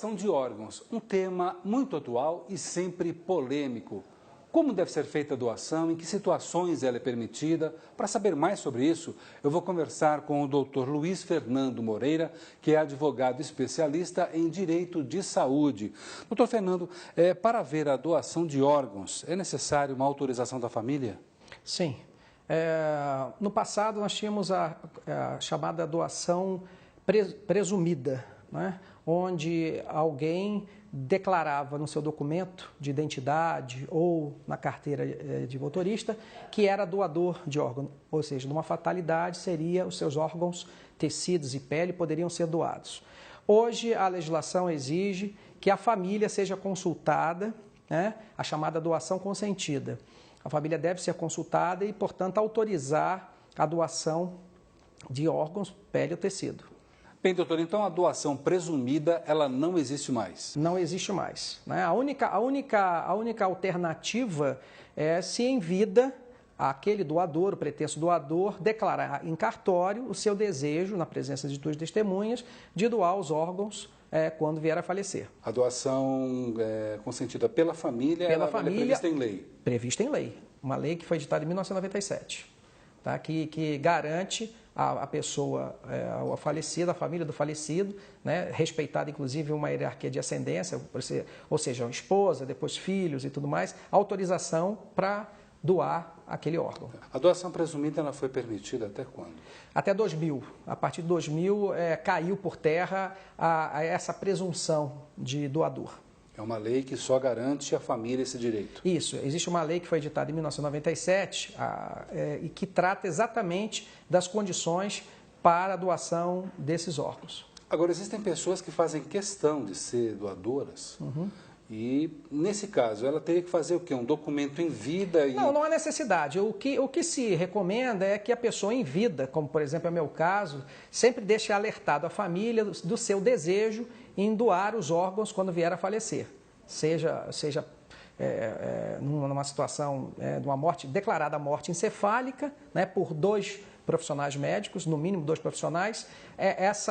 Doação de órgãos, um tema muito atual e sempre polêmico. Como deve ser feita a doação, em que situações ela é permitida? Para saber mais sobre isso, eu vou conversar com o Dr. Luiz Fernando Moreira, que é advogado especialista em direito de saúde. Dr. Fernando, para haver a doação de órgãos, é necessário uma autorização da família? Sim. No passado, nós tínhamos a chamada doação presumida, né? Onde alguém declarava no seu documento de identidade ou na carteira de motorista que era doador de órgão, ou seja, numa fatalidade seria os seus órgãos, tecidos e pele poderiam ser doados. Hoje a legislação exige que a família seja consultada, né? A chamada doação consentida. A família deve ser consultada e, portanto, autorizar a doação de órgãos, pele ou tecido. Bem, doutor, então a doação presumida, ela não existe mais? Não existe mais, né? A única alternativa é se em vida aquele doador, o pretenso doador, declarar em cartório o seu desejo, na presença de duas testemunhas, de doar os órgãos quando vier a falecer. A doação consentida pela família, ela é prevista em lei? Prevista em lei. Uma lei que foi editada em 1997, tá? Que garante a pessoa, a falecida, a família do falecido, né? Respeitada inclusive uma hierarquia de ascendência, ou seja, esposa, depois filhos e tudo mais, autorização para doar aquele órgão. A doação presumida ela foi permitida até quando? Até 2000. A partir de 2000 caiu por terra essa presunção de doador. É uma lei que só garante à família esse direito. Isso. Existe uma lei que foi editada em 1997 e que trata exatamente das condições para a doação desses órgãos. Agora, existem pessoas que fazem questão de ser doadoras. Uhum. E, nesse caso, ela teria que fazer o quê? Um documento em vida? Não há necessidade. O que se recomenda é que a pessoa em vida, como por exemplo é o meu caso, sempre deixe alertado a família do seu desejo em doar os órgãos quando vier a falecer. Seja numa situação de uma morte, declarada morte encefálica, né, por dois profissionais médicos, no mínimo dois profissionais,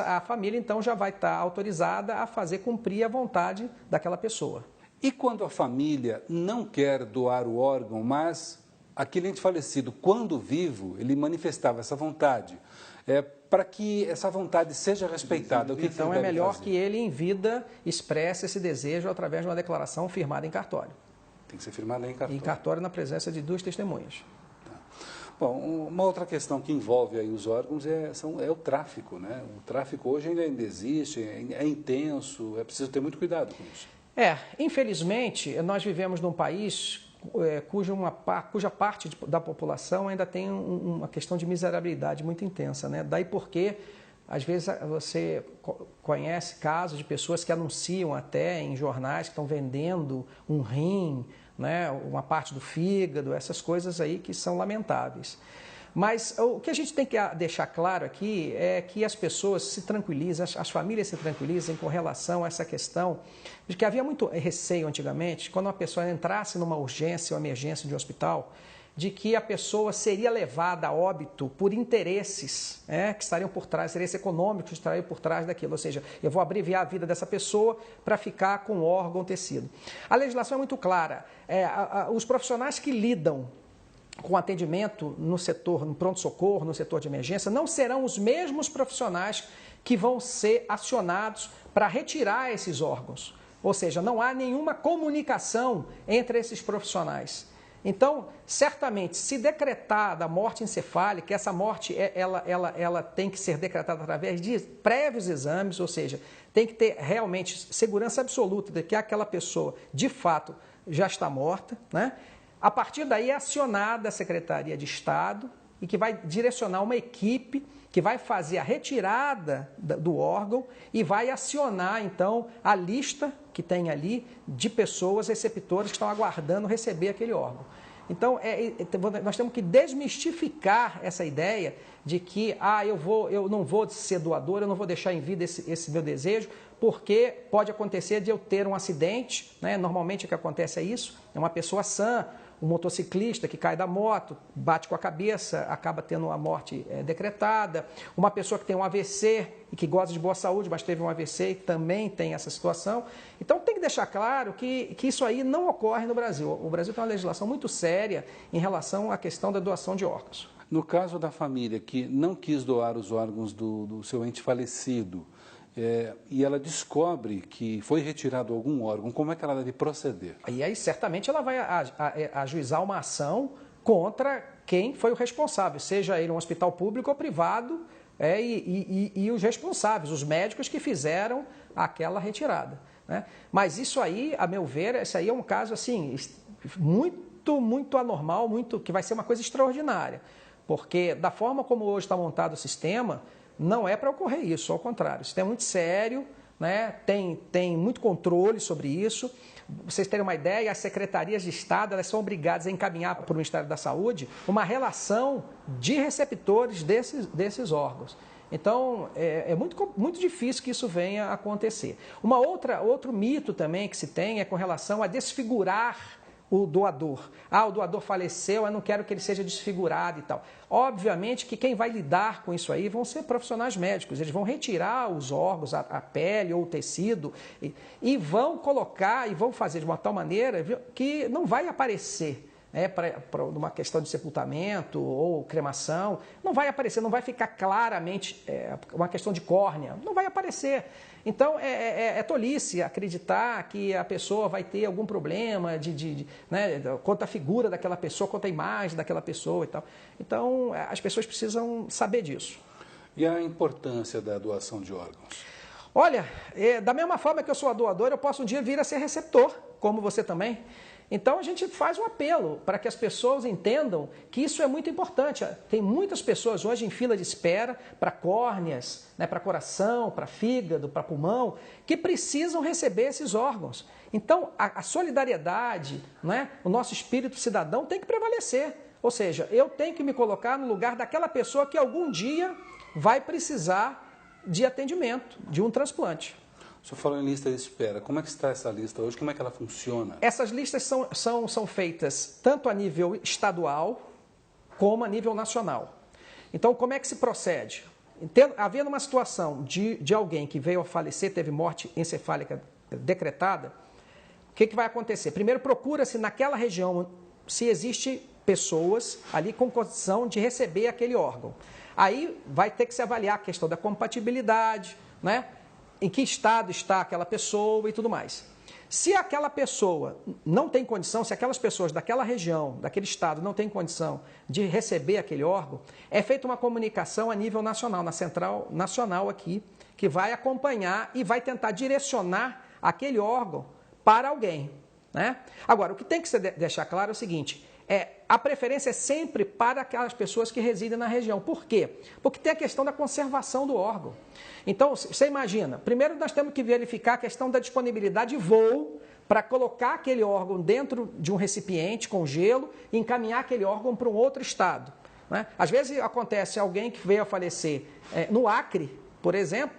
a família então já vai estar autorizada a fazer cumprir a vontade daquela pessoa. E quando a família não quer doar o órgão, mas aquele ente falecido, quando vivo, ele manifestava essa vontade, para que essa vontade seja respeitada, o que então ele é melhor fazer? que ele em vida expresse esse desejo através de uma declaração firmada em cartório. Tem que ser firmada em cartório. Em cartório na presença de duas testemunhas. Bom, uma outra questão que envolve aí os órgãos é o tráfico, né? O tráfico hoje ainda existe, é intenso, é preciso ter muito cuidado com isso. Infelizmente, nós vivemos num país cuja parte da população ainda tem uma questão de miserabilidade muito intensa, né? Daí porque, às vezes, você conhece casos de pessoas que anunciam até em jornais que estão vendendo um rim, né, uma parte do fígado, essas coisas aí que são lamentáveis. Mas o que a gente tem que deixar claro aqui é que as pessoas se tranquilizem, as famílias se tranquilizem com relação a essa questão de que havia muito receio antigamente, quando uma pessoa entrasse numa urgência ou emergência de um hospital, de que a pessoa seria levada a óbito por interesses que estariam por trás, interesses econômicos que estariam por trás daquilo. Ou seja, eu vou abreviar a vida dessa pessoa para ficar com órgão, tecido. A legislação é muito clara. Os profissionais que lidam com atendimento no setor, no pronto-socorro, no setor de emergência, não serão os mesmos profissionais que vão ser acionados para retirar esses órgãos. Ou seja, não há nenhuma comunicação entre esses profissionais. Então, certamente, se decretada a morte encefálica, essa morte ela tem que ser decretada através de prévios exames, ou seja, tem que ter realmente segurança absoluta de que aquela pessoa, de fato, já está morta, né? A partir daí é acionada a Secretaria de Estado e que vai direcionar uma equipe que vai fazer a retirada do órgão e vai acionar, então, a lista que tem ali de pessoas receptoras que estão aguardando receber aquele órgão. Então, nós temos que desmistificar essa ideia de que eu não vou ser doador, eu não vou deixar em vida esse meu desejo, porque pode acontecer de eu ter um acidente, né? Normalmente o que acontece é isso, é uma pessoa sã, um motociclista que cai da moto, bate com a cabeça, acaba tendo a morte decretada. Uma pessoa que tem um AVC e que goza de boa saúde, mas teve um AVC e também tem essa situação. Então tem que deixar claro que isso aí não ocorre no Brasil. O Brasil tem uma legislação muito séria em relação à questão da doação de órgãos. No caso da família que não quis doar os órgãos do seu ente falecido, e ela descobre que foi retirado algum órgão, como é que ela deve proceder? E aí certamente ela vai ajuizar uma ação contra quem foi o responsável, seja ele um hospital público ou privado, e os responsáveis, os médicos que fizeram aquela retirada, né? Mas isso aí, a meu ver, esse aí é um caso assim, muito anormal, que vai ser uma coisa extraordinária, porque da forma como hoje está montado o sistema, não é para ocorrer isso, ao contrário. Isso é muito sério, né? Tem muito controle sobre isso. Vocês terem uma ideia, as secretarias de Estado elas são obrigadas a encaminhar para o Ministério da Saúde uma relação de receptores desses órgãos. Então, é muito difícil que isso venha a acontecer. Outro mito também que se tem é com relação a desfigurar o doador. O doador faleceu, eu não quero que ele seja desfigurado e tal. Obviamente que quem vai lidar com isso aí vão ser profissionais médicos. Eles vão retirar os órgãos, a pele ou o tecido e vão colocar e vão fazer de uma tal maneira que não vai aparecer, para uma questão de sepultamento ou cremação, não vai aparecer, não vai ficar claramente uma questão de córnea, não vai aparecer. Então, é tolice acreditar que a pessoa vai ter algum problema né, quanto à figura daquela pessoa, quanto à imagem daquela pessoa e tal. Então, as pessoas precisam saber disso. E a importância da doação de órgãos? Olha, da mesma forma que eu sou a doadora, eu posso um dia vir a ser receptor, como você também. Então, a gente faz um apelo para que as pessoas entendam que isso é muito importante. Tem muitas pessoas hoje em fila de espera para córneas, né, para coração, para fígado, para pulmão, que precisam receber esses órgãos. Então, a solidariedade, né, o nosso espírito cidadão tem que prevalecer. Ou seja, eu tenho que me colocar no lugar daquela pessoa que algum dia vai precisar de atendimento, de um transplante. O senhor falou em lista de espera. Como é que está essa lista hoje? Como é que ela funciona? Essas listas são feitas tanto a nível estadual como a nível nacional. Então, como é que se procede? Havendo uma situação de alguém que veio a falecer, teve morte encefálica decretada, o que vai acontecer? Primeiro, procura-se naquela região se existe pessoas ali com condição de receber aquele órgão. Aí vai ter que se avaliar a questão da compatibilidade, né? Em que estado está aquela pessoa e tudo mais. Se aquela pessoa não tem condição, se aquelas pessoas daquela região, daquele estado não têm condição de receber aquele órgão, é feita uma comunicação a nível nacional, na central nacional aqui, que vai acompanhar e vai tentar direcionar aquele órgão para alguém, né? Agora, o que tem que se deixar claro é o seguinte, a preferência é sempre para aquelas pessoas que residem na região. Por quê? Porque tem a questão da conservação do órgão. Então, você imagina, primeiro nós temos que verificar a questão da disponibilidade de voo para colocar aquele órgão dentro de um recipiente com gelo e encaminhar aquele órgão para um outro estado, né? Às vezes acontece alguém que veio a falecer no Acre, por exemplo,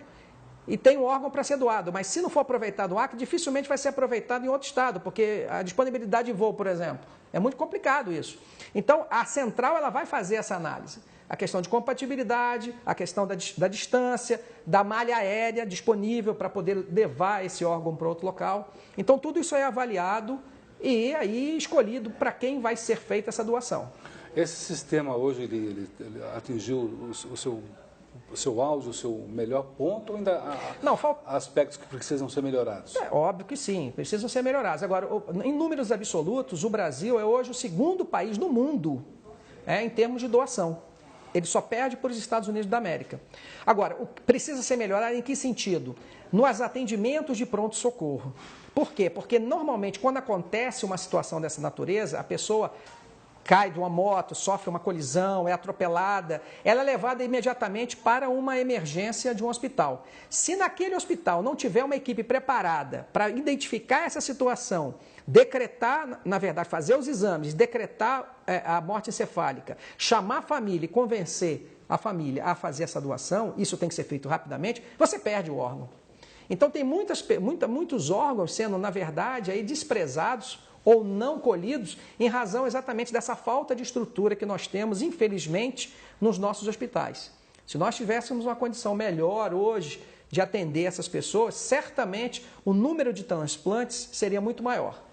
e tem um órgão para ser doado, mas se não for aproveitado no Acre, dificilmente vai ser aproveitado em outro estado, porque a disponibilidade de voo, por exemplo, é muito complicado isso. Então, a central ela vai fazer essa análise. A questão de compatibilidade, a questão da distância, da malha aérea disponível para poder levar esse órgão para outro local. Então, tudo isso é avaliado e aí escolhido para quem vai ser feita essa doação. Esse sistema hoje, ele atingiu o seu auge, o seu melhor ponto, ou ainda há aspectos que precisam ser melhorados? É óbvio que sim, precisam ser melhorados. Agora, em números absolutos, o Brasil é hoje o segundo país no mundo em termos de doação. Ele só perde para os Estados Unidos da América. Agora, precisa ser melhorado em que sentido? Nos atendimentos de pronto-socorro. Por quê? Porque normalmente, quando acontece uma situação dessa natureza, a pessoa cai de uma moto, sofre uma colisão, é atropelada, ela é levada imediatamente para uma emergência de um hospital. Se naquele hospital não tiver uma equipe preparada para identificar essa situação, decretar, na verdade, fazer os exames, decretar a morte encefálica, chamar a família e convencer a família a fazer essa doação, isso tem que ser feito rapidamente, você perde o órgão. Então tem muitos órgãos sendo, na verdade, aí desprezados ou não colhidos em razão exatamente dessa falta de estrutura que nós temos, infelizmente, nos nossos hospitais. Se nós tivéssemos uma condição melhor hoje de atender essas pessoas, certamente o número de transplantes seria muito maior.